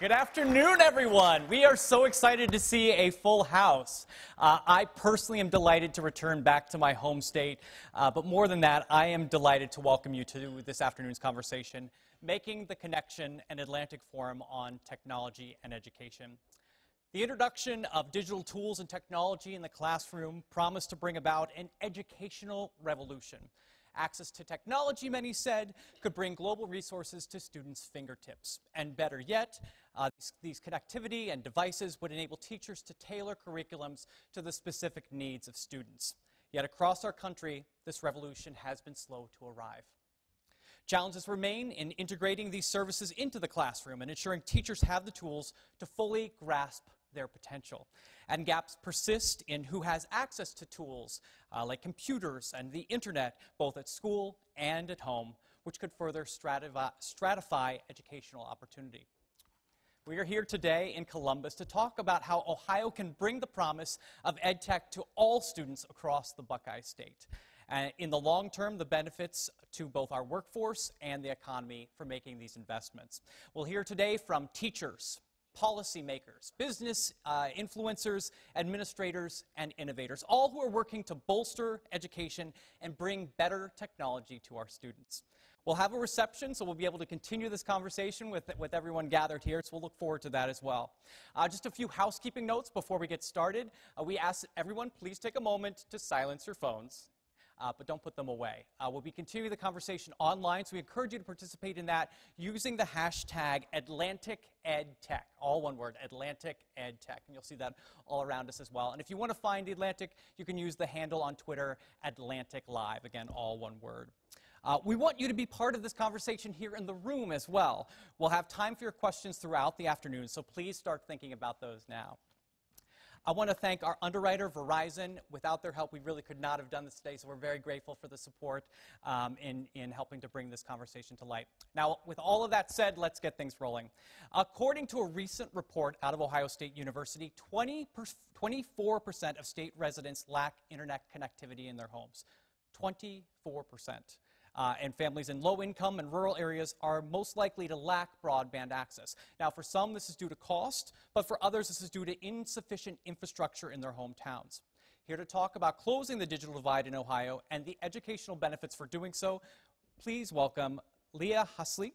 Good afternoon, everyone. We are so excited to see a full house. I personally am delighted to return back to my home state, but more than that, I am delighted to welcome you to this afternoon's conversation, Making the Connection, an Atlantic Forum on Technology and Education. The introduction of digital tools and technology in the classroom promised to bring about an educational revolution. Access to technology, many said, could bring global resources to students' fingertips. And better yet, these connectivity and devices would enable teachers to tailor curriculums to the specific needs of students. Yet across our country, this revolution has been slow to arrive. Challenges remain in integrating these services into the classroom and ensuring teachers have the tools to fully grasp their potential. And gaps persist in who has access to tools like computers and the internet, both at school and at home, which could further stratify educational opportunity. We are here today in Columbus to talk about how Ohio can bring the promise of EdTech to all students across the Buckeye State. In the long term, the benefits to both our workforce and the economy for making these investments. We'll hear today from teachers, policymakers, business influencers, administrators, and innovators, all who are working to bolster education and bring better technology to our students. We'll have a reception, so we'll be able to continue this conversation with everyone gathered here, so we'll look forward to that as well. Just a few housekeeping notes before we get started. We ask that everyone please take a moment to silence your phones. But don't put them away. We'll be continuing the conversation online, so we encourage you to participate in that using the hashtag AtlanticEdTech, all one word, AtlanticEdTech, and you'll see that all around us as well. And if you want to find the Atlantic, you can use the handle on Twitter, AtlanticLIVE, again, all one word. We want you to be part of this conversation here in the room as well. We'll have time for your questions throughout the afternoon, so please start thinking about those now. I want to thank our underwriter, Verizon. Without their help, we really could not have done this today, so we're very grateful for the support in helping to bring this conversation to light. Now, with all of that said, let's get things rolling. According to a recent report out of Ohio State University, 24% of state residents lack internet connectivity in their homes. 24%. And families in low-income and rural areas are most likely to lack broadband access. Now, for some, this is due to cost, but for others, this is due to insufficient infrastructure in their hometowns. Here to talk about closing the digital divide in Ohio and the educational benefits for doing so, please welcome Leah Hulsey.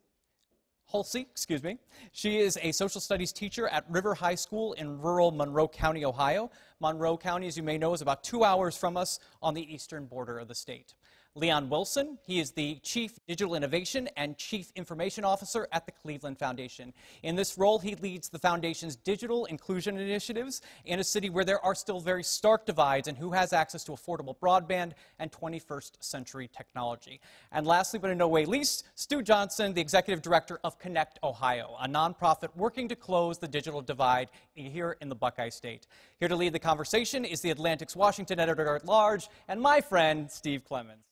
She is a social studies teacher at River High School in rural Monroe County, Ohio. Monroe County, as you may know, is about 2 hours from us on the eastern border of the state. Leon Wilson, he is the Chief Digital Innovation and Chief Information Officer at the Cleveland Foundation. In this role, he leads the Foundation's digital inclusion initiatives in a city where there are still very stark divides in who has access to affordable broadband and 21st century technology. And lastly, but in no way least, Stu Johnson, the Executive Director of Connect Ohio, a nonprofit working to close the digital divide here in the Buckeye State. Here to lead the conversation is the Atlantic's Washington Editor-at-Large and my friend, Steve Clemens.